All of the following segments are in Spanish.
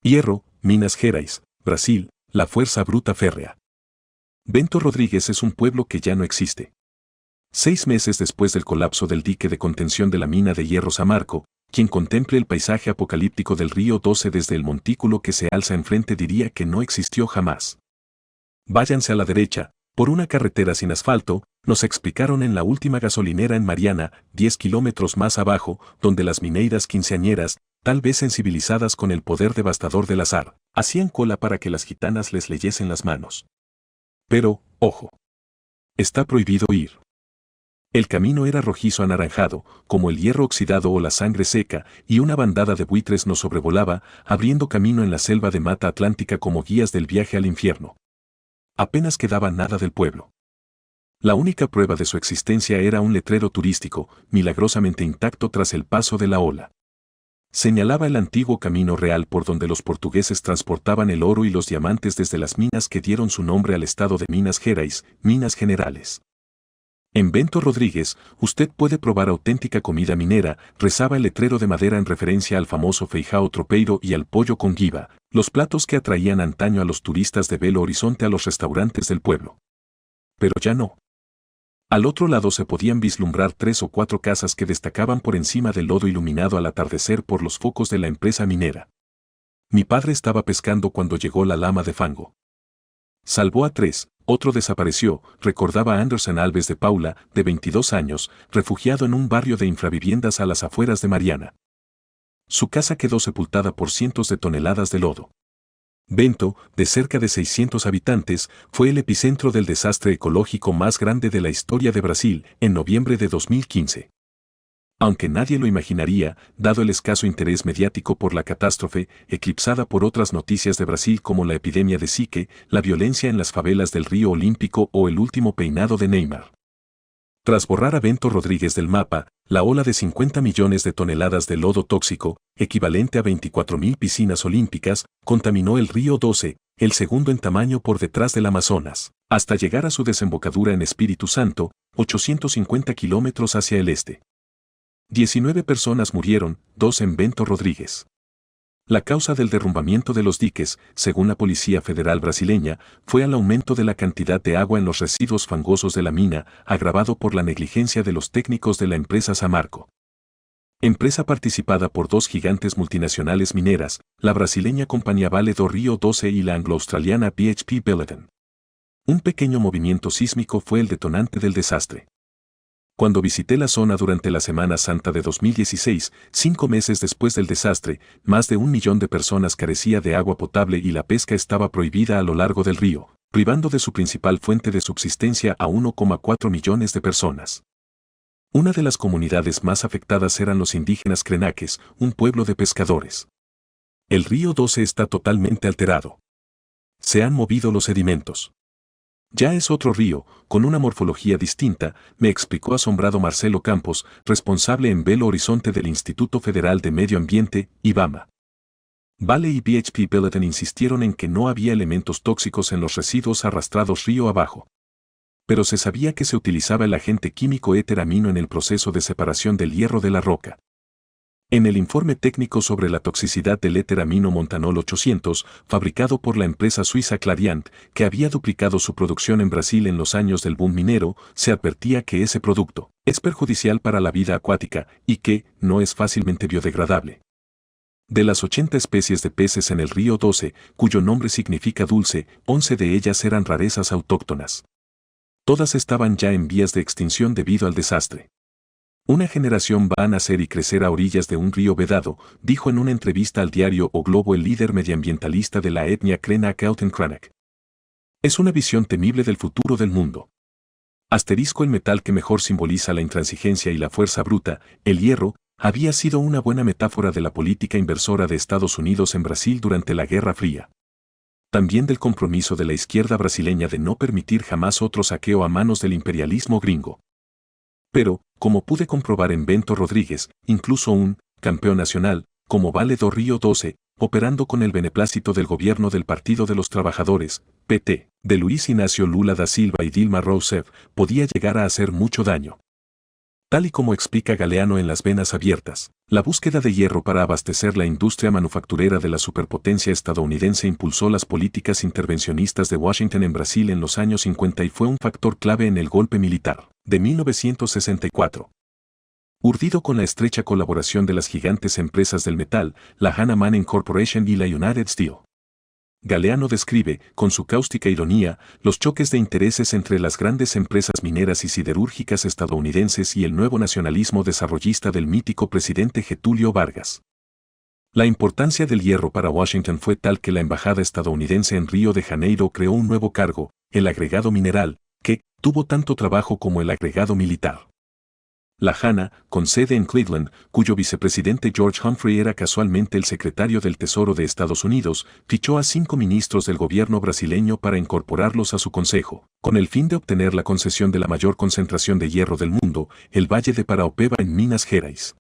Hierro, Minas Gerais, Brasil, la fuerza bruta férrea. Bento Rodrigues es un pueblo que ya no existe. 6 meses después del colapso del dique de contención de la mina de hierro Samarco, quien contemple el paisaje apocalíptico del río 12 desde el montículo que se alza enfrente diría que no existió jamás. Váyanse a la derecha, por una carretera sin asfalto, nos explicaron en la última gasolinera en Mariana, 10 kilómetros más abajo, donde las mineiras quinceañeras, tal vez sensibilizadas con el poder devastador del azar, hacían cola para que las gitanas les leyesen las manos. Pero, ojo. Está prohibido ir. El camino era rojizo anaranjado, como el hierro oxidado o la sangre seca, y una bandada de buitres nos sobrevolaba, abriendo camino en la selva de Mata Atlántica como guías del viaje al infierno. Apenas quedaba nada del pueblo. La única prueba de su existencia era un letrero turístico, milagrosamente intacto tras el paso de la ola. Señalaba el antiguo camino real por donde los portugueses transportaban el oro y los diamantes desde las minas que dieron su nombre al estado de Minas Gerais, Minas Generales. En Bento Rodrigues, usted puede probar auténtica comida minera, rezaba el letrero de madera en referencia al famoso feijão tropeiro y al pollo con guiba, los platos que atraían antaño a los turistas de Belo Horizonte a los restaurantes del pueblo. Pero ya no. Al otro lado se podían vislumbrar 3 o 4 casas que destacaban por encima del lodo iluminado al atardecer por los focos de la empresa minera. Mi padre estaba pescando cuando llegó la lama de fango. Salvó a 3, otro desapareció, recordaba Anderson Alves de Paula, de 22 años, refugiado en un barrio de infraviviendas a las afueras de Mariana. Su casa quedó sepultada por cientos de toneladas de lodo. Bento, de cerca de 600 habitantes, fue el epicentro del desastre ecológico más grande de la historia de Brasil, en noviembre de 2015. Aunque nadie lo imaginaría, dado el escaso interés mediático por la catástrofe, eclipsada por otras noticias de Brasil como la epidemia de Zika, la violencia en las favelas del Río Olímpico o el último peinado de Neymar. Tras borrar a Bento Rodrigues del mapa, la ola de 50 millones de toneladas de lodo tóxico, equivalente a 24.000 piscinas olímpicas, contaminó el río 12, el segundo en tamaño por detrás del Amazonas, hasta llegar a su desembocadura en Espíritu Santo, 850 kilómetros hacia el este. 19 personas murieron, 2 en Bento Rodrigues. La causa del derrumbamiento de los diques, según la Policía Federal brasileña, fue el aumento de la cantidad de agua en los residuos fangosos de la mina, agravado por la negligencia de los técnicos de la empresa Samarco. Empresa participada por 2 gigantes multinacionales mineras, la brasileña compañía Vale do Rio 12 y la anglo-australiana BHP Billiton. Un pequeño movimiento sísmico fue el detonante del desastre. Cuando visité la zona durante la Semana Santa de 2016, 5 meses después del desastre, más de 1 millón de personas carecía de agua potable y la pesca estaba prohibida a lo largo del río, privando de su principal fuente de subsistencia a 1,4 millones de personas. Una de las comunidades más afectadas eran los indígenas Krenaques, un pueblo de pescadores. El río 12 está totalmente alterado. Se han movido los sedimentos. Ya es otro río, con una morfología distinta, me explicó asombrado Marcelo Campos, responsable en Belo Horizonte del Instituto Federal de Medio Ambiente, IBAMA. Vale y BHP Billiton insistieron en que no había elementos tóxicos en los residuos arrastrados río abajo. Pero se sabía que se utilizaba el agente químico éter-amino en el proceso de separación del hierro de la roca. En el informe técnico sobre la toxicidad del éter-amino Montanol 800, fabricado por la empresa suiza Clariant, que había duplicado su producción en Brasil en los años del boom minero, se advertía que ese producto es perjudicial para la vida acuática y que no es fácilmente biodegradable. De las 80 especies de peces en el río 12, cuyo nombre significa dulce, 11 de ellas eran rarezas autóctonas. Todas estaban ya en vías de extinción debido al desastre. Una generación va a nacer y crecer a orillas de un río vedado, dijo en una entrevista al diario O Globo el líder medioambientalista de la etnia Krenak Elton Krenak. Es una visión temible del futuro del mundo. Asterisco el metal que mejor simboliza la intransigencia y la fuerza bruta, el hierro, había sido una buena metáfora de la política inversora de Estados Unidos en Brasil durante la Guerra Fría. También del compromiso de la izquierda brasileña de no permitir jamás otro saqueo a manos del imperialismo gringo. Pero, como pude comprobar en Bento Rodrigues, incluso un campeón nacional, como Vale do Rio 12, operando con el beneplácito del gobierno del Partido de los Trabajadores, PT, de Luiz Inácio Lula da Silva y Dilma Rousseff, podía llegar a hacer mucho daño. Tal y como explica Galeano en Las Venas Abiertas, La búsqueda de hierro para abastecer la industria manufacturera de la superpotencia estadounidense impulsó las políticas intervencionistas de Washington en Brasil en los años 50 y fue un factor clave en el golpe militar de 1964. Urdido con la estrecha colaboración de las gigantes empresas del metal, la Hanna Manning Corporation y la United Steel. Galeano describe, con su cáustica ironía, los choques de intereses entre las grandes empresas mineras y siderúrgicas estadounidenses y el nuevo nacionalismo desarrollista del mítico presidente Getúlio Vargas. La importancia del hierro para Washington fue tal que la embajada estadounidense en Río de Janeiro creó un nuevo cargo, el agregado mineral, que tuvo tanto trabajo como el agregado militar. La Hanna, con sede en Cleveland, cuyo vicepresidente George Humphrey era casualmente el secretario del Tesoro de Estados Unidos, fichó a 5 ministros del gobierno brasileño para incorporarlos a su consejo, con el fin de obtener la concesión de la mayor concentración de hierro del mundo, el Valle de Paraopeba en Minas Gerais.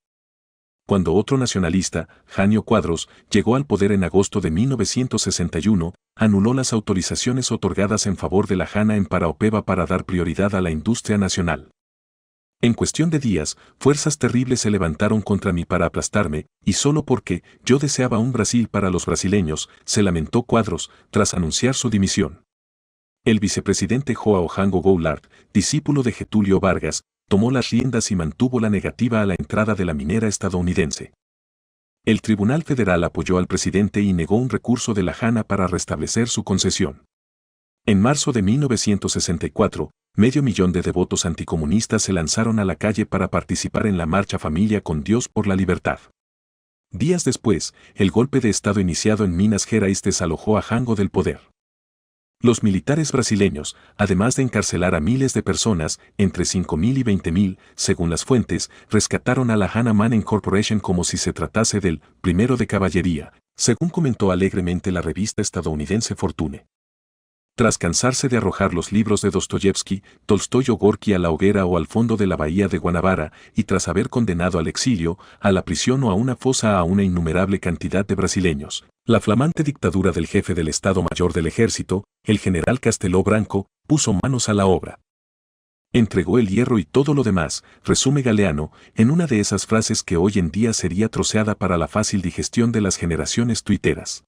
Cuando otro nacionalista, Jânio Quadros, llegó al poder en agosto de 1961, anuló las autorizaciones otorgadas en favor de la Hanna en Paraopeba para dar prioridad a la industria nacional. En cuestión de días, fuerzas terribles se levantaron contra mí para aplastarme, y solo porque yo deseaba un Brasil para los brasileños, se lamentó Quadros, tras anunciar su dimisión. El vicepresidente João Jango Goulart, discípulo de Getúlio Vargas, tomó las riendas y mantuvo la negativa a la entrada de la minera estadounidense. El Tribunal Federal apoyó al presidente y negó un recurso de la Hanna para restablecer su concesión. En marzo de 1964, 500.000 de devotos anticomunistas se lanzaron a la calle para participar en la marcha Familia con Dios por la Libertad. Días después, el golpe de Estado iniciado en Minas Gerais desalojó a Jango del poder. Los militares brasileños, además de encarcelar a miles de personas, entre 5.000 y 20.000, según las fuentes, rescataron a la Hanna Manning Corporation como si se tratase del primero de caballería, según comentó alegremente la revista estadounidense Fortune. Tras cansarse de arrojar los libros de Dostoyevsky, Tolstoy o Gorky a la hoguera o al fondo de la bahía de Guanabara, y tras haber condenado al exilio, a la prisión o a una fosa a una innumerable cantidad de brasileños, la flamante dictadura del jefe del Estado Mayor del Ejército, el general Castelo Branco, puso manos a la obra. Entregó el hierro y todo lo demás, resume Galeano, en una de esas frases que hoy en día sería troceada para la fácil digestión de las generaciones tuiteras.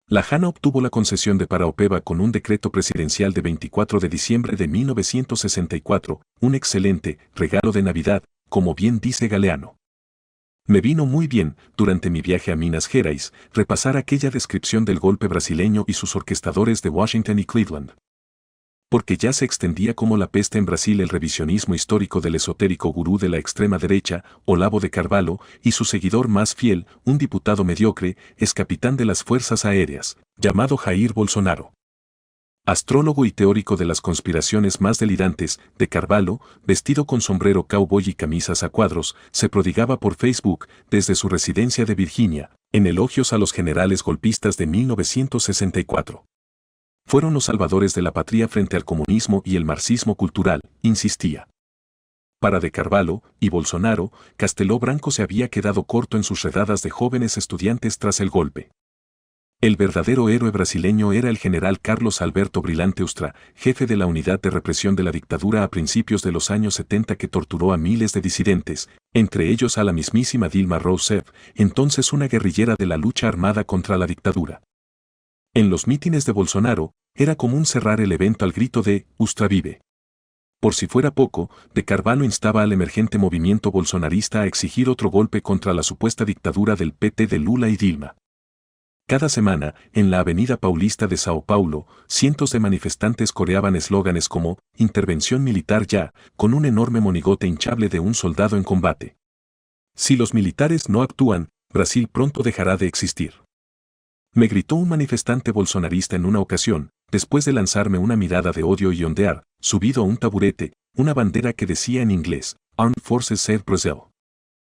La Hanna obtuvo la concesión de Paraopeba con un decreto presidencial de 24 de diciembre de 1964, un excelente regalo de Navidad, como bien dice Galeano. Me vino muy bien, durante mi viaje a Minas Gerais, repasar aquella descripción del golpe brasileño y sus orquestadores de Washington y Cleveland. Porque ya se extendía como la peste en Brasil el revisionismo histórico del esotérico gurú de la extrema derecha, Olavo de Carvalho, y su seguidor más fiel, un diputado mediocre, ex capitán de las Fuerzas Aéreas, llamado Jair Bolsonaro. Astrólogo y teórico de las conspiraciones más delirantes, de Carvalho, vestido con sombrero cowboy y camisas a cuadros, se prodigaba por Facebook, desde su residencia de Virginia, en elogios a los generales golpistas de 1964. Fueron los salvadores de la patria frente al comunismo y el marxismo cultural, insistía. Para de Carvalho y Bolsonaro, Castelo Branco se había quedado corto en sus redadas de jóvenes estudiantes tras el golpe. El verdadero héroe brasileño era el general Carlos Alberto Brilhante Ustra, jefe de la unidad de represión de la dictadura a principios de los años 70 que torturó a miles de disidentes, entre ellos a la mismísima Dilma Rousseff, entonces una guerrillera de la lucha armada contra la dictadura. En los mítines de Bolsonaro, era común cerrar el evento al grito de «Ustra vive». Por si fuera poco, de Carvalho instaba al emergente movimiento bolsonarista a exigir otro golpe contra la supuesta dictadura del PT de Lula y Dilma. Cada semana, en la avenida Paulista de Sao Paulo, cientos de manifestantes coreaban eslóganes como «Intervención militar ya», con un enorme monigote hinchable de un soldado en combate. Si los militares no actúan, Brasil pronto dejará de existir. Me gritó un manifestante bolsonarista en una ocasión, después de lanzarme una mirada de odio y ondear, subido a un taburete, una bandera que decía en inglés, Armed Forces Save Brazil.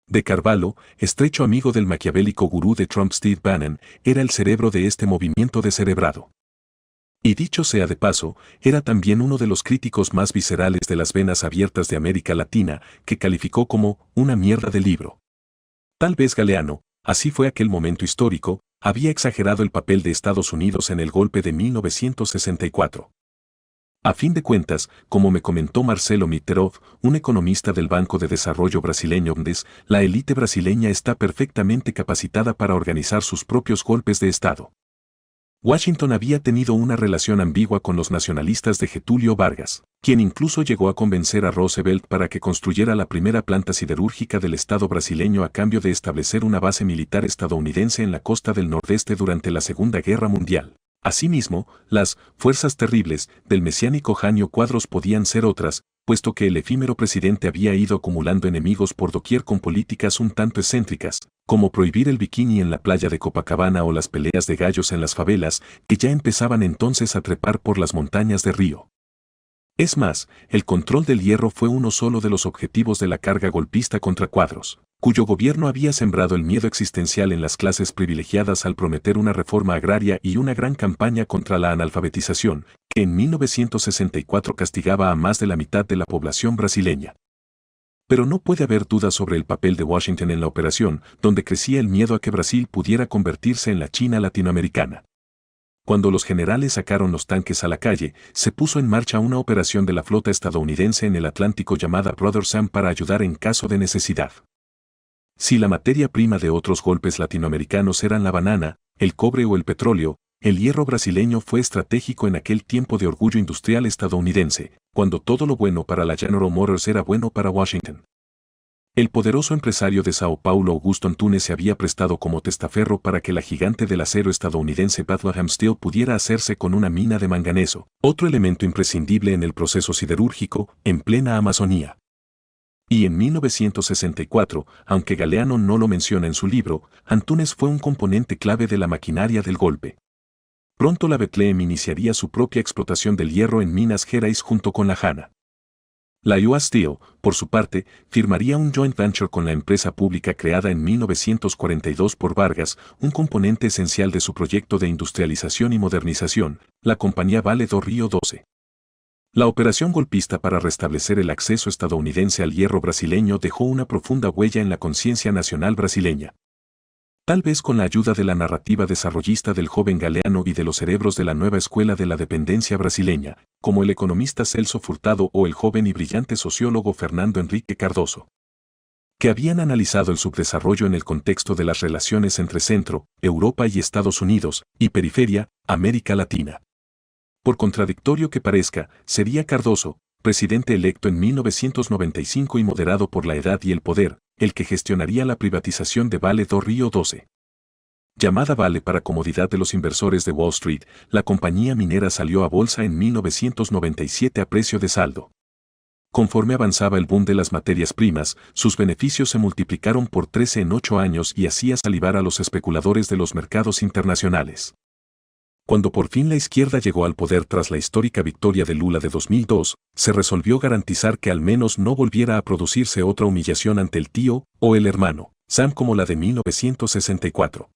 De Carvalho, estrecho amigo del maquiavélico gurú de Trump Steve Bannon, era el cerebro de este movimiento descerebrado. Y dicho sea de paso, era también uno de los críticos más viscerales de las venas abiertas de América Latina, que calificó como una mierda de libro. Tal vez Galeano, así fue aquel momento histórico, había exagerado el papel de Estados Unidos en el golpe de 1964. A fin de cuentas, como me comentó Marcelo Mitterrand, un economista del Banco de Desarrollo brasileño BNDES, la élite brasileña está perfectamente capacitada para organizar sus propios golpes de Estado. Washington había tenido una relación ambigua con los nacionalistas de Getúlio Vargas, quien incluso llegó a convencer a Roosevelt para que construyera la primera planta siderúrgica del Estado brasileño a cambio de establecer una base militar estadounidense en la costa del Nordeste durante la Segunda Guerra Mundial. Asimismo, las «fuerzas terribles» del mesiánico Jânio Quadros podían ser otras, puesto que el efímero presidente había ido acumulando enemigos por doquier con políticas un tanto excéntricas, como prohibir el bikini en la playa de Copacabana o las peleas de gallos en las favelas, que ya empezaban entonces a trepar por las montañas de Río. Es más, el control del hierro fue uno solo de los objetivos de la carga golpista contra Quadros, cuyo gobierno había sembrado el miedo existencial en las clases privilegiadas al prometer una reforma agraria y una gran campaña contra la analfabetización, que en 1964 castigaba a más de la mitad de la población brasileña. Pero no puede haber duda sobre el papel de Washington en la operación, donde crecía el miedo a que Brasil pudiera convertirse en la China latinoamericana. Cuando los generales sacaron los tanques a la calle, se puso en marcha una operación de la flota estadounidense en el Atlántico llamada Brother Sam para ayudar en caso de necesidad. Si la materia prima de otros golpes latinoamericanos eran la banana, el cobre o el petróleo, el hierro brasileño fue estratégico en aquel tiempo de orgullo industrial estadounidense, cuando todo lo bueno para la General Motors era bueno para Washington. El poderoso empresario de Sao Paulo Augusto Antunes se había prestado como testaferro para que la gigante del acero estadounidense Bethlehem Steel pudiera hacerse con una mina de manganeso, otro elemento imprescindible en el proceso siderúrgico, en plena Amazonía. Y en 1964, aunque Galeano no lo menciona en su libro, Antunes fue un componente clave de la maquinaria del golpe. Pronto la Bethlehem iniciaría su propia explotación del hierro en Minas Gerais junto con la Hanna. La US Steel, por su parte, firmaría un joint venture con la empresa pública creada en 1942 por Vargas, un componente esencial de su proyecto de industrialización y modernización, la compañía Vale do Rio Doce. La operación golpista para restablecer el acceso estadounidense al hierro brasileño dejó una profunda huella en la conciencia nacional brasileña. Tal vez con la ayuda de la narrativa desarrollista del joven Galeano y de los cerebros de la nueva escuela de la dependencia brasileña, como el economista Celso Furtado o el joven y brillante sociólogo Fernando Henrique Cardoso, que habían analizado el subdesarrollo en el contexto de las relaciones entre Centro, Europa y Estados Unidos, y Periferia, América Latina. Por contradictorio que parezca, sería Cardoso, presidente electo en 1995 y moderado por la edad y el poder, el que gestionaría la privatización de Vale do Rio Doce. Llamada Vale para comodidad de los inversores de Wall Street, la compañía minera salió a bolsa en 1997 a precio de saldo. Conforme avanzaba el boom de las materias primas, sus beneficios se multiplicaron por 13 en 8 años y hacía salivar a los especuladores de los mercados internacionales. Cuando por fin la izquierda llegó al poder tras la histórica victoria de Lula de 2002, se resolvió garantizar que al menos no volviera a producirse otra humillación ante el tío o el hermano, Sam, como la de 1964.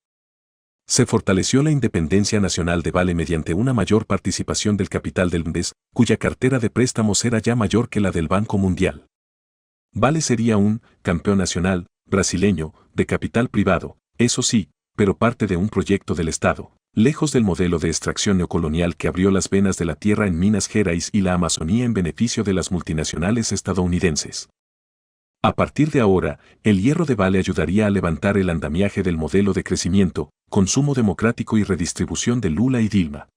Se fortaleció la independencia nacional de Vale mediante una mayor participación del capital del BNDES, cuya cartera de préstamos era ya mayor que la del Banco Mundial. Vale sería un campeón nacional, brasileño, de capital privado, eso sí, pero parte de un proyecto del Estado, lejos del modelo de extracción neocolonial que abrió las venas de la tierra en Minas Gerais y la Amazonía en beneficio de las multinacionales estadounidenses. A partir de ahora, el hierro de Vale ayudaría a levantar el andamiaje del modelo de crecimiento, consumo democrático y redistribución de Lula y Dilma.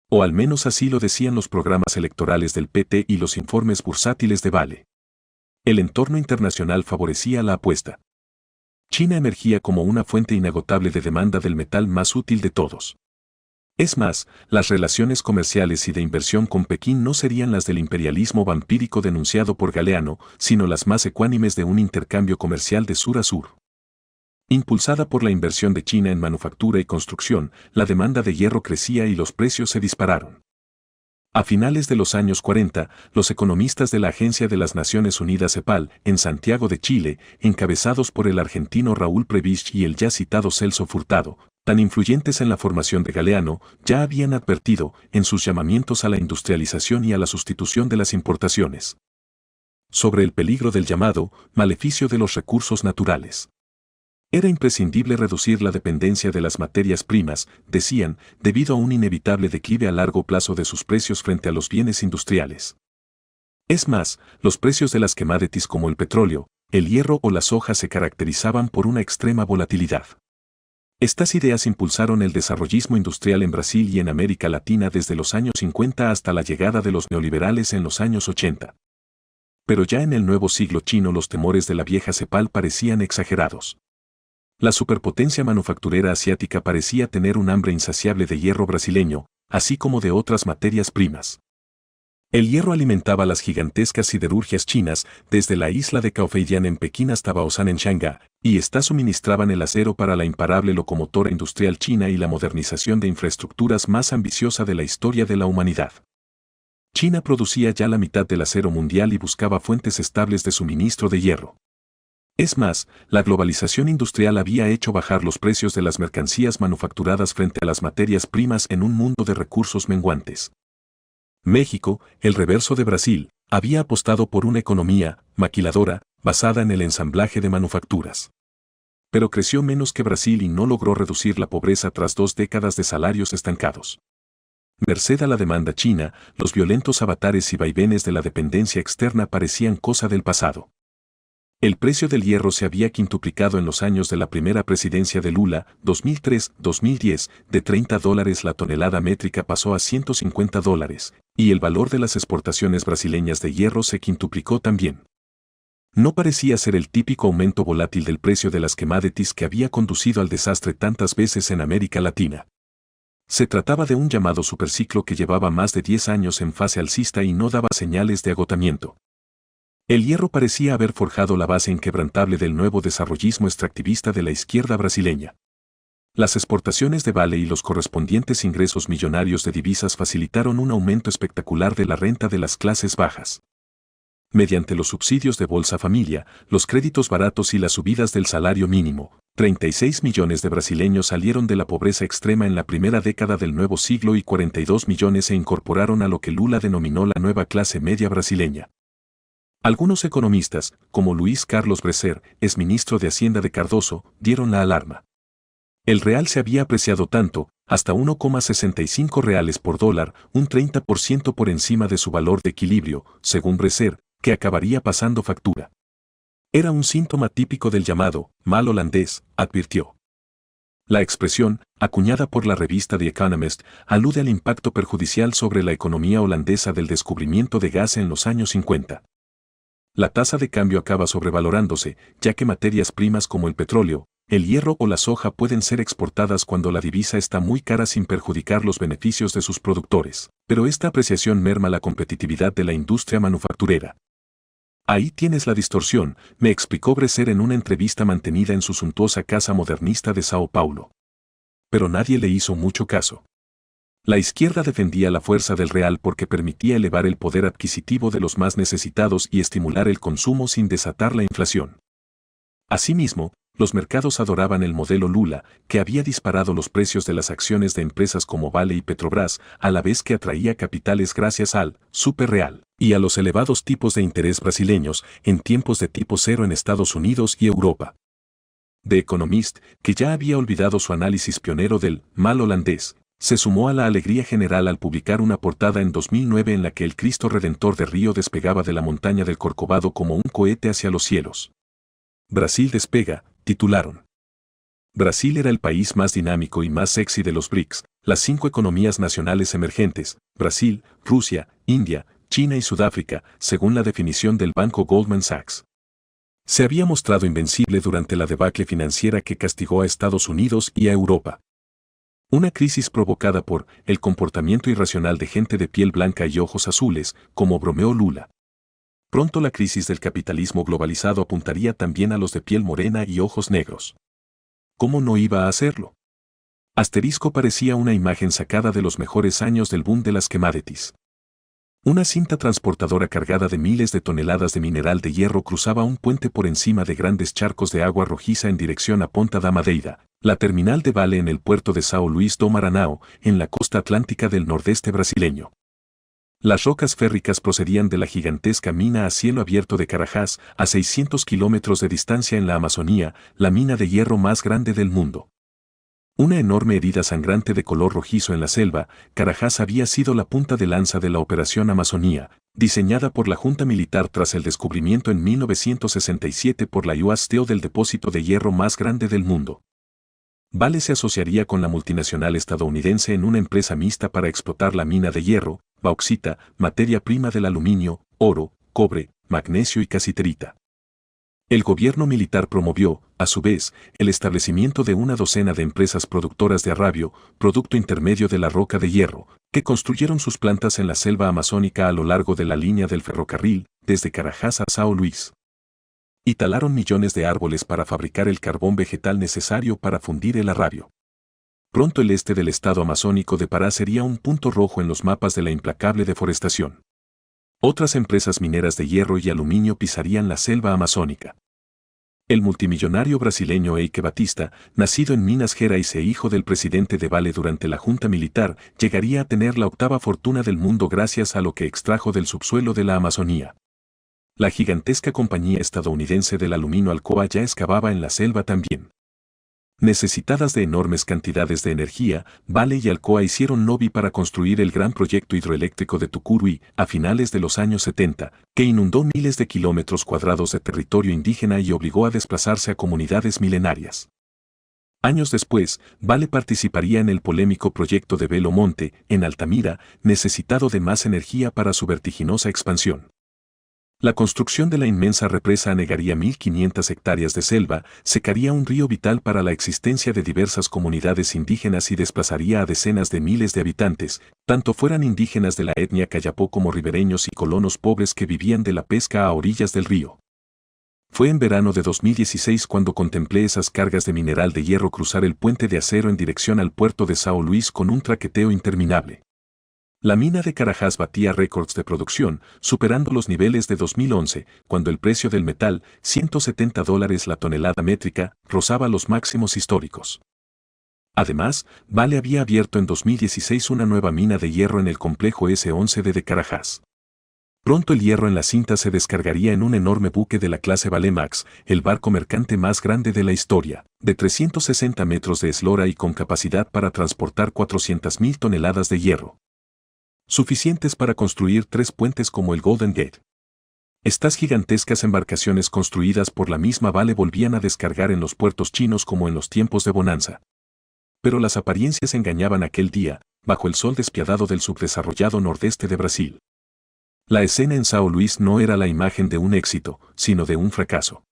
O al menos así lo decían los programas electorales del PT y los informes bursátiles de Vale. El entorno internacional favorecía la apuesta. China emergía como una fuente inagotable de demanda del metal más útil de todos. Es más, las relaciones comerciales y de inversión con Pekín no serían las del imperialismo vampírico denunciado por Galeano, sino las más ecuánimes de un intercambio comercial de sur a sur. Impulsada por la inversión de China en manufactura y construcción, la demanda de hierro crecía y los precios se dispararon. A finales de los años 40, los economistas de la Agencia de las Naciones Unidas CEPAL, en Santiago de Chile, encabezados por el argentino Raúl Prebisch y el ya citado Celso Furtado, tan influyentes en la formación de Galeano, ya habían advertido, en sus llamamientos a la industrialización y a la sustitución de las importaciones, sobre el peligro del llamado maleficio de los recursos naturales. Era imprescindible reducir la dependencia de las materias primas, decían, debido a un inevitable declive a largo plazo de sus precios frente a los bienes industriales. Es más, los precios de las commodities como el petróleo, el hierro o la soja se caracterizaban por una extrema volatilidad. Estas ideas impulsaron el desarrollismo industrial en Brasil y en América Latina desde los años 50 hasta la llegada de los neoliberales en los años 80. Pero ya en el nuevo siglo chino los temores de la vieja CEPAL parecían exagerados. La superpotencia manufacturera asiática parecía tener un hambre insaciable de hierro brasileño, así como de otras materias primas. El hierro alimentaba las gigantescas siderurgias chinas, desde la isla de Caofeidian en Pekín hasta Baoshan en Shanghái, y suministraban el acero para la imparable locomotora industrial china y la modernización de infraestructuras más ambiciosa de la historia de la humanidad. China producía ya la mitad del acero mundial y buscaba fuentes estables de suministro de hierro. Es más, la globalización industrial había hecho bajar los precios de las mercancías manufacturadas frente a las materias primas en un mundo de recursos menguantes. México, el reverso de Brasil, había apostado por una economía maquiladora basada en el ensamblaje de manufacturas. Pero creció menos que Brasil y no logró reducir la pobreza tras 2 décadas de salarios estancados. Merced a la demanda china, los violentos avatares y vaivenes de la dependencia externa parecían cosa del pasado. El precio del hierro se había quintuplicado en los años de la primera presidencia de Lula, 2003-2010, de $30 la tonelada métrica pasó a $150, y el valor de las exportaciones brasileñas de hierro se quintuplicó también. No parecía ser el típico aumento volátil del precio de las commodities que había conducido al desastre tantas veces en América Latina. Se trataba de un llamado superciclo que llevaba más de 10 años en fase alcista y no daba señales de agotamiento. El hierro parecía haber forjado la base inquebrantable del nuevo desarrollismo extractivista de la izquierda brasileña. Las exportaciones de Vale y los correspondientes ingresos millonarios de divisas facilitaron un aumento espectacular de la renta de las clases bajas. Mediante los subsidios de Bolsa Familia, los créditos baratos y las subidas del salario mínimo, 36 millones de brasileños salieron de la pobreza extrema en la primera década del nuevo siglo y 42 millones se incorporaron a lo que Lula denominó la nueva clase media brasileña. Algunos economistas, como Luis Carlos Bresser, exministro de Hacienda de Cardoso, dieron la alarma. El real se había apreciado tanto, hasta 1,65 reales por dólar, un 30% por encima de su valor de equilibrio, según Bresser, que acabaría pasando factura. Era un síntoma típico del llamado mal holandés, advirtió. La expresión, acuñada por la revista The Economist, alude al impacto perjudicial sobre la economía holandesa del descubrimiento de gas en los años 50. La tasa de cambio acaba sobrevalorándose, ya que materias primas como el petróleo, el hierro o la soja pueden ser exportadas cuando la divisa está muy cara sin perjudicar los beneficios de sus productores, pero esta apreciación merma la competitividad de la industria manufacturera. Ahí tienes la distorsión, me explicó Bresser en una entrevista mantenida en su suntuosa casa modernista de Sao Paulo. Pero nadie le hizo mucho caso. La izquierda defendía la fuerza del real porque permitía elevar el poder adquisitivo de los más necesitados y estimular el consumo sin desatar la inflación. Asimismo, los mercados adoraban el modelo Lula, que había disparado los precios de las acciones de empresas como Vale y Petrobras, a la vez que atraía capitales gracias al superreal y a los elevados tipos de interés brasileños en tiempos de tipo cero en Estados Unidos y Europa. The Economist, que ya había olvidado su análisis pionero del mal holandés, se sumó a la alegría general al publicar una portada en 2009 en la que el Cristo Redentor de Río despegaba de la montaña del Corcovado como un cohete hacia los cielos. Brasil despega, titularon. Brasil era el país más dinámico y más sexy de los BRICS, las 5 economías nacionales emergentes, Brasil, Rusia, India, China y Sudáfrica, según la definición del banco Goldman Sachs. Se había mostrado invencible durante la debacle financiera que castigó a Estados Unidos y a Europa. Una crisis provocada por el comportamiento irracional de gente de piel blanca y ojos azules, como bromeó Lula. Pronto la crisis del capitalismo globalizado apuntaría también a los de piel morena y ojos negros. ¿Cómo no iba a hacerlo? Asterisco parecía una imagen sacada de los mejores años del boom de las commodities. Una cinta transportadora cargada de miles de toneladas de mineral de hierro cruzaba un puente por encima de grandes charcos de agua rojiza en dirección a Ponta da Madeira, la terminal de Vale en el puerto de São Luís do Maranhão, en la costa atlántica del nordeste brasileño. Las rocas férricas procedían de la gigantesca mina a cielo abierto de Carajás, a 600 kilómetros de distancia en la Amazonía, la mina de hierro más grande del mundo. Una enorme herida sangrante de color rojizo en la selva, Carajás había sido la punta de lanza de la Operación Amazonía, diseñada por la Junta Militar tras el descubrimiento en 1967 por la US Steel del depósito de hierro más grande del mundo. Vale se asociaría con la multinacional estadounidense en una empresa mixta para explotar la mina de hierro, bauxita, materia prima del aluminio, oro, cobre, magnesio y casiterita. El gobierno militar promovió, a su vez, el establecimiento de una docena de empresas productoras de arrabio, producto intermedio de la roca de hierro, que construyeron sus plantas en la selva amazónica a lo largo de la línea del ferrocarril, desde Carajás a São Luís. Y talaron millones de árboles para fabricar el carbón vegetal necesario para fundir el arrabio. Pronto el este del estado amazónico de Pará sería un punto rojo en los mapas de la implacable deforestación. Otras empresas mineras de hierro y aluminio pisarían la selva amazónica. El multimillonario brasileño Eike Batista, nacido en Minas Gerais e hijo del presidente de Vale durante la junta militar, llegaría a tener la octava fortuna del mundo gracias a lo que extrajo del subsuelo de la Amazonía. La gigantesca compañía estadounidense del aluminio Alcoa ya excavaba en la selva también. Necesitadas de enormes cantidades de energía, Vale y Alcoa hicieron lobby para construir el gran proyecto hidroeléctrico de Tucuruí a finales de los años 70, que inundó miles de kilómetros cuadrados de territorio indígena y obligó a desplazarse a comunidades milenarias. Años después, Vale participaría en el polémico proyecto de Belo Monte, en Altamira, necesitado de más energía para su vertiginosa expansión. La construcción de la inmensa represa anegaría 1.500 hectáreas de selva, secaría un río vital para la existencia de diversas comunidades indígenas y desplazaría a decenas de miles de habitantes, tanto fueran indígenas de la etnia Cayapó como ribereños y colonos pobres que vivían de la pesca a orillas del río. Fue en verano de 2016 cuando contemplé esas cargas de mineral de hierro cruzar el puente de acero en dirección al puerto de São Luís con un traqueteo interminable. La mina de Carajás batía récords de producción, superando los niveles de 2011, cuando el precio del metal, $170 la tonelada métrica, rozaba los máximos históricos. Además, Vale había abierto en 2016 una nueva mina de hierro en el complejo S11 de Carajás. Pronto el hierro en la cinta se descargaría en un enorme buque de la clase Valemax, el barco mercante más grande de la historia, de 360 metros de eslora y con capacidad para transportar 400.000 toneladas de hierro. Suficientes para construir 3 puentes como el Golden Gate. Estas gigantescas embarcaciones construidas por la misma Vale volvían a descargar en los puertos chinos como en los tiempos de bonanza. Pero las apariencias engañaban aquel día, bajo el sol despiadado del subdesarrollado nordeste de Brasil. La escena en São Luís no era la imagen de un éxito, sino de un fracaso.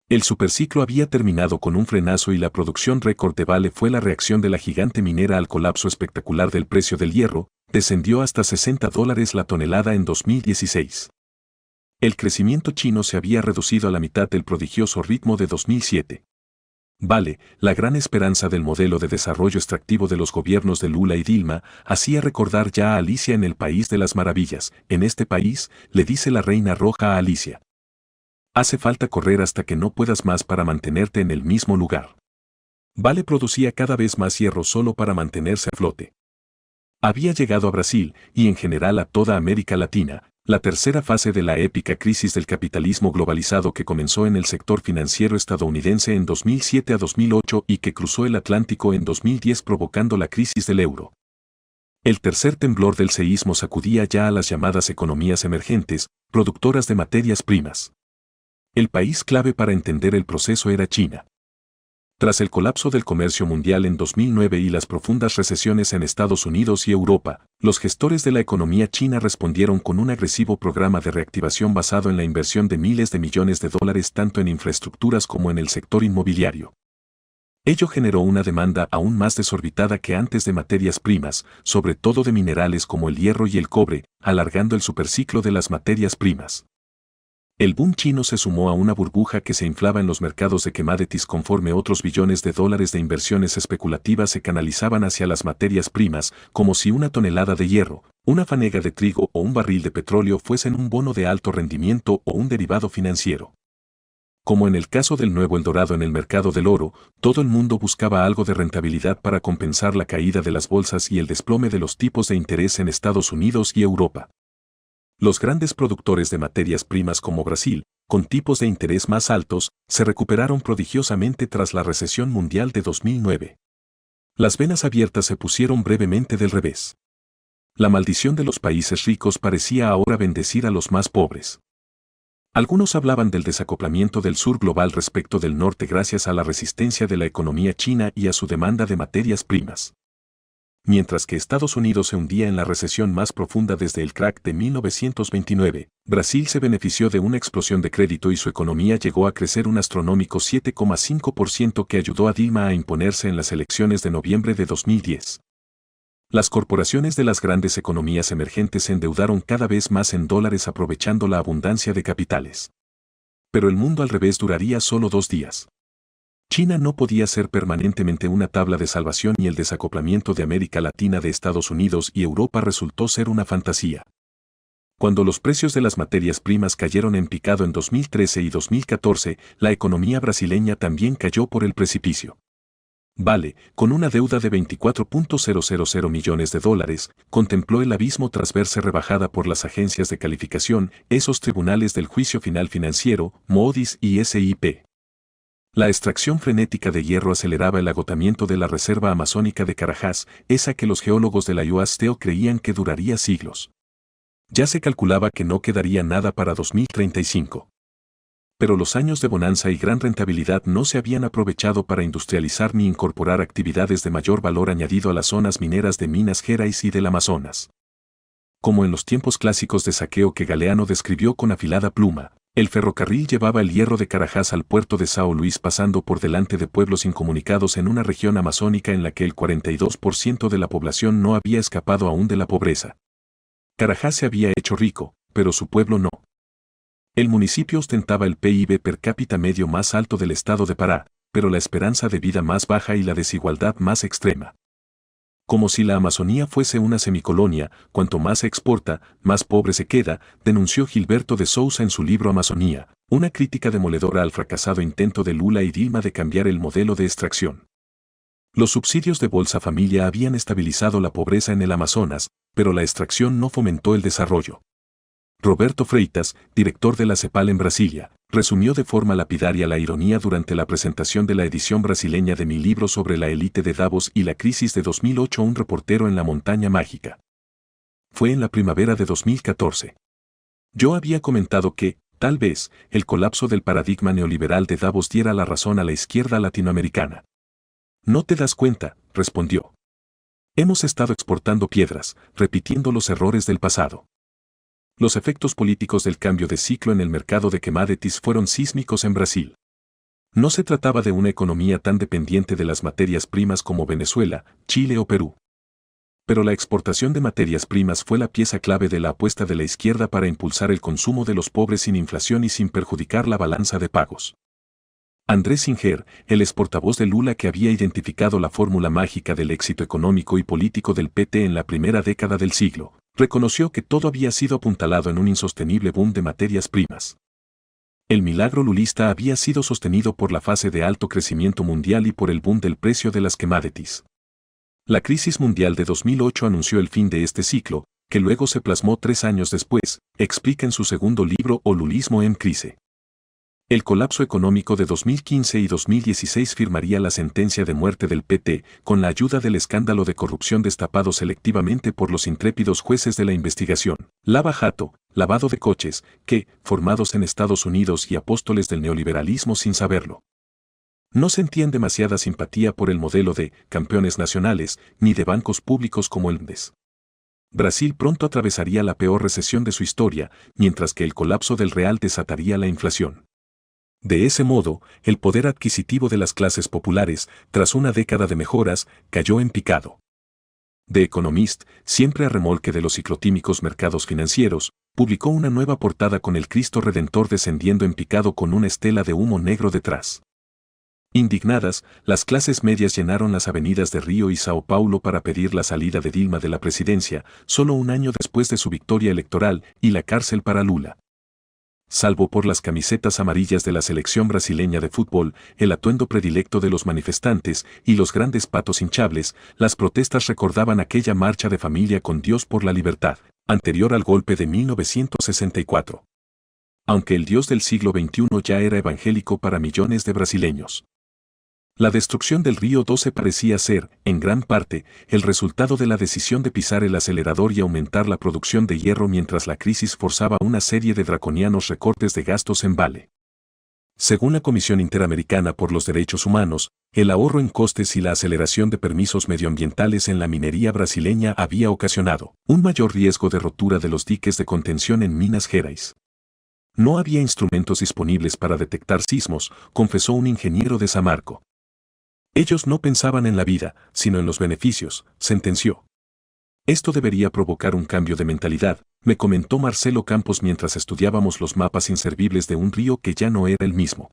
El superciclo había terminado con un frenazo y la producción récord de Vale fue la reacción de la gigante minera al colapso espectacular del precio del hierro, descendió hasta $60 la tonelada en 2016. El crecimiento chino se había reducido a la mitad del prodigioso ritmo de 2007. Vale, la gran esperanza del modelo de desarrollo extractivo de los gobiernos de Lula y Dilma, hacía recordar ya a Alicia en el País de las Maravillas. En este país, le dice la Reina Roja a Alicia: hace falta correr hasta que no puedas más para mantenerte en el mismo lugar. Vale producía cada vez más hierro solo para mantenerse a flote. Había llegado a Brasil, y en general a toda América Latina, la tercera fase de la épica crisis del capitalismo globalizado que comenzó en el sector financiero estadounidense en 2007 a 2008 y que cruzó el Atlántico en 2010 provocando la crisis del euro. El tercer temblor del seísmo sacudía ya a las llamadas economías emergentes, productoras de materias primas. El país clave para entender el proceso era China. Tras el colapso del comercio mundial en 2009 y las profundas recesiones en Estados Unidos y Europa, los gestores de la economía china respondieron con un agresivo programa de reactivación basado en la inversión de miles de millones de dólares tanto en infraestructuras como en el sector inmobiliario. Ello generó una demanda aún más desorbitada que antes de materias primas, sobre todo de minerales como el hierro y el cobre, alargando el superciclo de las materias primas. El boom chino se sumó a una burbuja que se inflaba en los mercados de commodities conforme otros billones de dólares de inversiones especulativas se canalizaban hacia las materias primas, como si una tonelada de hierro, una fanega de trigo o un barril de petróleo fuesen un bono de alto rendimiento o un derivado financiero. Como en el caso del nuevo Eldorado en el mercado del oro, todo el mundo buscaba algo de rentabilidad para compensar la caída de las bolsas y el desplome de los tipos de interés en Estados Unidos y Europa. Los grandes productores de materias primas como Brasil, con tipos de interés más altos, se recuperaron prodigiosamente tras la recesión mundial de 2009. Las venas abiertas se pusieron brevemente del revés. La maldición de los países ricos parecía ahora bendecir a los más pobres. Algunos hablaban del desacoplamiento del sur global respecto del norte gracias a la resistencia de la economía china y a su demanda de materias primas. Mientras que Estados Unidos se hundía en la recesión más profunda desde el crack de 1929, Brasil se benefició de una explosión de crédito y su economía llegó a crecer un astronómico 7,5% que ayudó a Dilma a imponerse en las elecciones de noviembre de 2010. Las corporaciones de las grandes economías emergentes se endeudaron cada vez más en dólares aprovechando la abundancia de capitales. Pero el mundo al revés duraría solo 2 días. China no podía ser permanentemente una tabla de salvación y el desacoplamiento de América Latina de Estados Unidos y Europa resultó ser una fantasía. Cuando los precios de las materias primas cayeron en picado en 2013 y 2014, la economía brasileña también cayó por el precipicio. Vale, con una deuda de 24.000 millones de dólares, contempló el abismo tras verse rebajada por las agencias de calificación, esos tribunales del juicio final financiero, Moody's y S&P. La extracción frenética de hierro aceleraba el agotamiento de la reserva amazónica de Carajás, esa que los geólogos de la UASTEO creían que duraría siglos. Ya se calculaba que no quedaría nada para 2035. Pero los años de bonanza y gran rentabilidad no se habían aprovechado para industrializar ni incorporar actividades de mayor valor añadido a las zonas mineras de Minas Gerais y del Amazonas. Como en los tiempos clásicos de saqueo que Galeano describió con afilada pluma, el ferrocarril llevaba el hierro de Carajás al puerto de São Luís pasando por delante de pueblos incomunicados en una región amazónica en la que el 42% de la población no había escapado aún de la pobreza. Carajás se había hecho rico, pero su pueblo no. El municipio ostentaba el PIB per cápita medio más alto del estado de Pará, pero la esperanza de vida más baja y la desigualdad más extrema. Como si la Amazonía fuese una semicolonia, cuanto más se exporta, más pobre se queda, denunció Gilberto de Souza en su libro Amazonía, una crítica demoledora al fracasado intento de Lula y Dilma de cambiar el modelo de extracción. Los subsidios de Bolsa Familia habían estabilizado la pobreza en el Amazonas, pero la extracción no fomentó el desarrollo. Roberto Freitas, director de la CEPAL en Brasilia, resumió de forma lapidaria la ironía durante la presentación de la edición brasileña de mi libro sobre la élite de Davos y la crisis de 2008 a un reportero en la Montaña Mágica. Fue en la primavera de 2014. Yo había comentado que, tal vez, el colapso del paradigma neoliberal de Davos diera la razón a la izquierda latinoamericana. No te das cuenta, respondió. Hemos estado exportando piedras, repitiendo los errores del pasado. Los efectos políticos del cambio de ciclo en el mercado de commodities fueron sísmicos en Brasil. No se trataba de una economía tan dependiente de las materias primas como Venezuela, Chile o Perú. Pero la exportación de materias primas fue la pieza clave de la apuesta de la izquierda para impulsar el consumo de los pobres sin inflación y sin perjudicar la balanza de pagos. Andrés Singer, el exportavoz de Lula que había identificado la fórmula mágica del éxito económico y político del PT en la primera década del siglo, reconoció que todo había sido apuntalado en un insostenible boom de materias primas. El milagro lulista había sido sostenido por la fase de alto crecimiento mundial y por el boom del precio de las commodities. La crisis mundial de 2008 anunció el fin de este ciclo, que luego se plasmó 3 años después, explica en su segundo libro O Lulismo en Crise. El colapso económico de 2015 y 2016 firmaría la sentencia de muerte del PT, con la ayuda del escándalo de corrupción destapado selectivamente por los intrépidos jueces de la investigación, Lava Jato, lavado de coches, que, formados en Estados Unidos y apóstoles del neoliberalismo sin saberlo. No sentían demasiada simpatía por el modelo de campeones nacionales, ni de bancos públicos como el BNDES. Brasil pronto atravesaría la peor recesión de su historia, mientras que el colapso del real desataría la inflación. De ese modo, el poder adquisitivo de las clases populares, tras una década de mejoras, cayó en picado. The Economist, siempre a remolque de los ciclotímicos mercados financieros, publicó una nueva portada con el Cristo Redentor descendiendo en picado con una estela de humo negro detrás. Indignadas, las clases medias llenaron las avenidas de Río y Sao Paulo para pedir la salida de Dilma de la presidencia, solo un año después de su victoria electoral, y la cárcel para Lula. Salvo por las camisetas amarillas de la selección brasileña de fútbol, el atuendo predilecto de los manifestantes y los grandes patos hinchables, las protestas recordaban aquella marcha de familia con Dios por la libertad, anterior al golpe de 1964. Aunque el Dios del siglo XXI ya era evangélico para millones de brasileños. La destrucción del Río 12 parecía ser, en gran parte, el resultado de la decisión de pisar el acelerador y aumentar la producción de hierro mientras la crisis forzaba una serie de draconianos recortes de gastos en Vale. Según la Comisión Interamericana por los Derechos Humanos, el ahorro en costes y la aceleración de permisos medioambientales en la minería brasileña había ocasionado un mayor riesgo de rotura de los diques de contención en Minas Gerais. No había instrumentos disponibles para detectar sismos, confesó un ingeniero de Samarco. Ellos no pensaban en la vida, sino en los beneficios, sentenció. Esto debería provocar un cambio de mentalidad, me comentó Marcelo Campos mientras estudiábamos los mapas inservibles de un río que ya no era el mismo.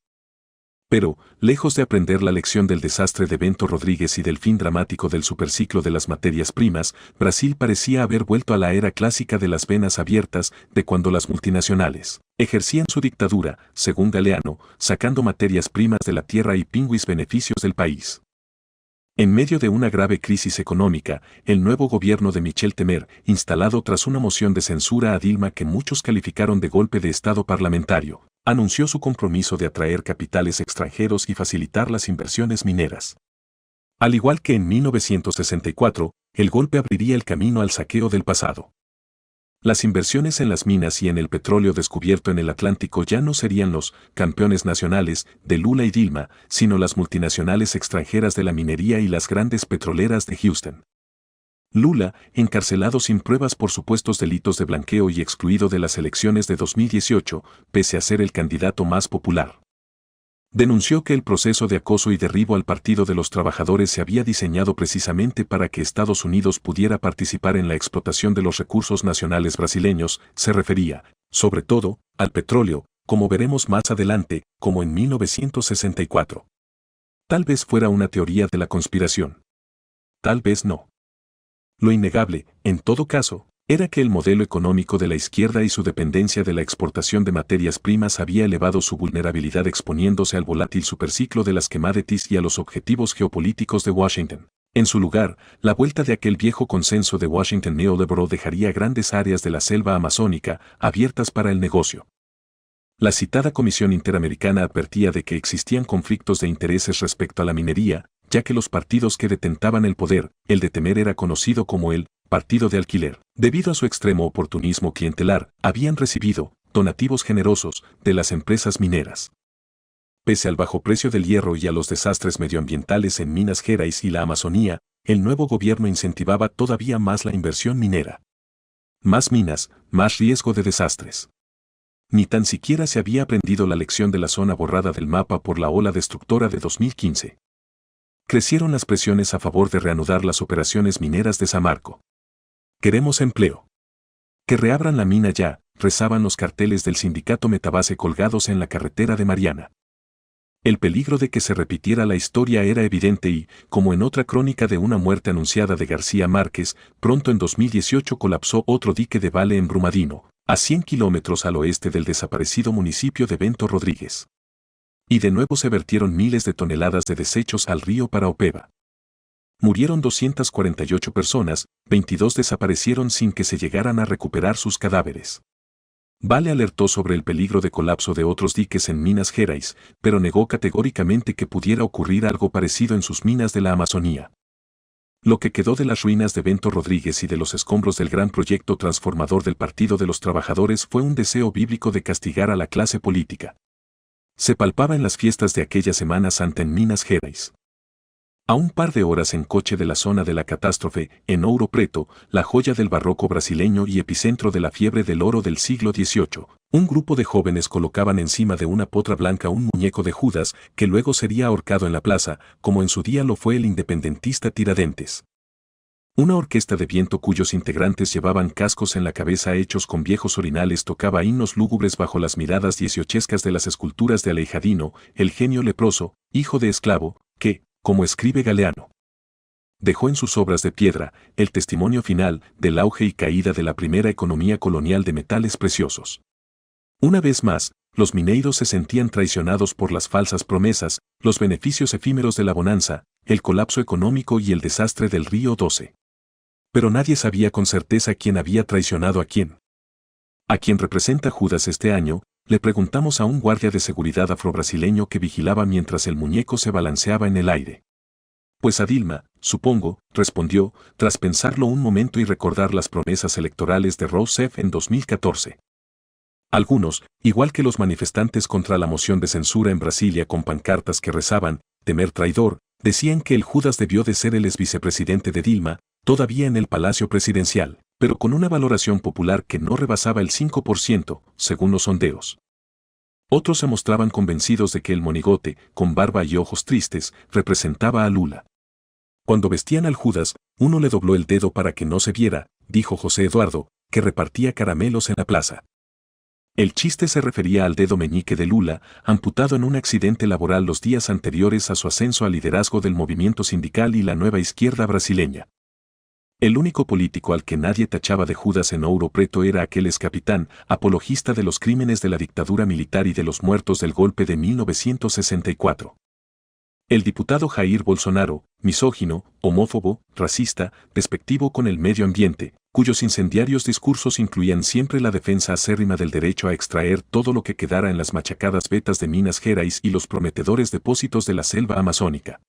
Pero, lejos de aprender la lección del desastre de Bento Rodríguez y del fin dramático del superciclo de las materias primas, Brasil parecía haber vuelto a la era clásica de las venas abiertas, de cuando las multinacionales ejercían su dictadura, según Galeano, sacando materias primas de la tierra y pingüis beneficios del país. En medio de una grave crisis económica, el nuevo gobierno de Michel Temer, instalado tras una moción de censura a Dilma que muchos calificaron de golpe de Estado parlamentario, anunció su compromiso de atraer capitales extranjeros y facilitar las inversiones mineras. Al igual que en 1964, el golpe abriría el camino al saqueo del pasado. Las inversiones en las minas y en el petróleo descubierto en el Atlántico ya no serían los campeones nacionales de Lula y Dilma, sino las multinacionales extranjeras de la minería y las grandes petroleras de Houston. Lula, encarcelado sin pruebas por supuestos delitos de blanqueo y excluido de las elecciones de 2018, pese a ser el candidato más popular. Denunció que el proceso de acoso y derribo al Partido de los Trabajadores se había diseñado precisamente para que Estados Unidos pudiera participar en la explotación de los recursos nacionales brasileños, se refería, sobre todo, al petróleo, como veremos más adelante, como en 1964. Tal vez fuera una teoría de la conspiración. Tal vez no. Lo innegable, en todo caso, era que el modelo económico de la izquierda y su dependencia de la exportación de materias primas había elevado su vulnerabilidad exponiéndose al volátil superciclo de las commodities y a los objetivos geopolíticos de Washington. En su lugar, la vuelta de aquel viejo consenso de Washington neoliberal dejaría grandes áreas de la selva amazónica abiertas para el negocio. La citada Comisión Interamericana advertía de que existían conflictos de intereses respecto a la minería, ya que los partidos que detentaban el poder, el de Temer era conocido como el partido de alquiler, debido a su extremo oportunismo clientelar, habían recibido donativos generosos de las empresas mineras. Pese al bajo precio del hierro y a los desastres medioambientales en Minas Gerais y la Amazonía, el nuevo gobierno incentivaba todavía más la inversión minera. Más minas, más riesgo de desastres. Ni tan siquiera se había aprendido la lección de la zona borrada del mapa por la ola destructora de 2015. Crecieron las presiones a favor de reanudar las operaciones mineras de Samarco. Queremos empleo. Que reabran la mina ya, rezaban los carteles del sindicato Metabase colgados en la carretera de Mariana. El peligro de que se repitiera la historia era evidente y, como en otra crónica de una muerte anunciada de García Márquez, pronto en 2018 colapsó otro dique de Vale en Brumadinho, a 100 kilómetros al oeste del desaparecido municipio de Bento Rodríguez. Y de nuevo se vertieron miles de toneladas de desechos al río Paraopeba. Murieron 248 personas, 22 desaparecieron sin que se llegaran a recuperar sus cadáveres. Vale alertó sobre el peligro de colapso de otros diques en Minas Gerais, pero negó categóricamente que pudiera ocurrir algo parecido en sus minas de la Amazonía. Lo que quedó de las ruinas de Bento Rodríguez y de los escombros del gran proyecto transformador del Partido de los Trabajadores fue un deseo bíblico de castigar a la clase política. Se palpaba en las fiestas de aquella Semana Santa en Minas Gerais. A un par de horas en coche de la zona de la catástrofe, en Ouro Preto, la joya del barroco brasileño y epicentro de la fiebre del oro del siglo XVIII, un grupo de jóvenes colocaban encima de una potra blanca un muñeco de Judas que luego sería ahorcado en la plaza, como en su día lo fue el independentista Tiradentes. Una orquesta de viento cuyos integrantes llevaban cascos en la cabeza hechos con viejos orinales tocaba himnos lúgubres bajo las miradas dieciochescas de las esculturas de Aleijadino, el genio leproso, hijo de esclavo, que, como escribe Galeano, dejó en sus obras de piedra el testimonio final del auge y caída de la primera economía colonial de metales preciosos. Una vez más, los mineiros se sentían traicionados por las falsas promesas, los beneficios efímeros de la bonanza, el colapso económico y el desastre del Río 12. pero nadie sabía con certeza quién había traicionado a quién. ¿A quién representa Judas este año?, le preguntamos a un guardia de seguridad afrobrasileño que vigilaba mientras el muñeco se balanceaba en el aire. Pues a Dilma, supongo, respondió, tras pensarlo un momento y recordar las promesas electorales de Rousseff en 2014. Algunos, igual que los manifestantes contra la moción de censura en Brasilia con pancartas que rezaban, temer traidor, decían que el Judas debió de ser el exvicepresidente de Dilma, todavía en el Palacio Presidencial, pero con una valoración popular que no rebasaba el 5%, según los sondeos. Otros se mostraban convencidos de que el monigote, con barba y ojos tristes, representaba a Lula. Cuando vestían al Judas, uno le dobló el dedo para que no se viera, dijo José Eduardo, que repartía caramelos en la plaza. El chiste se refería al dedo meñique de Lula, amputado en un accidente laboral los días anteriores a su ascenso al liderazgo del movimiento sindical y la nueva izquierda brasileña. El único político al que nadie tachaba de Judas en Ouro Preto era aquel excapitán, apologista de los crímenes de la dictadura militar y de los muertos del golpe de 1964. El diputado Jair Bolsonaro, misógino, homófobo, racista, despectivo con el medio ambiente, cuyos incendiarios discursos incluían siempre la defensa acérrima del derecho a extraer todo lo que quedara en las machacadas vetas de Minas Gerais y los prometedores depósitos de la selva amazónica.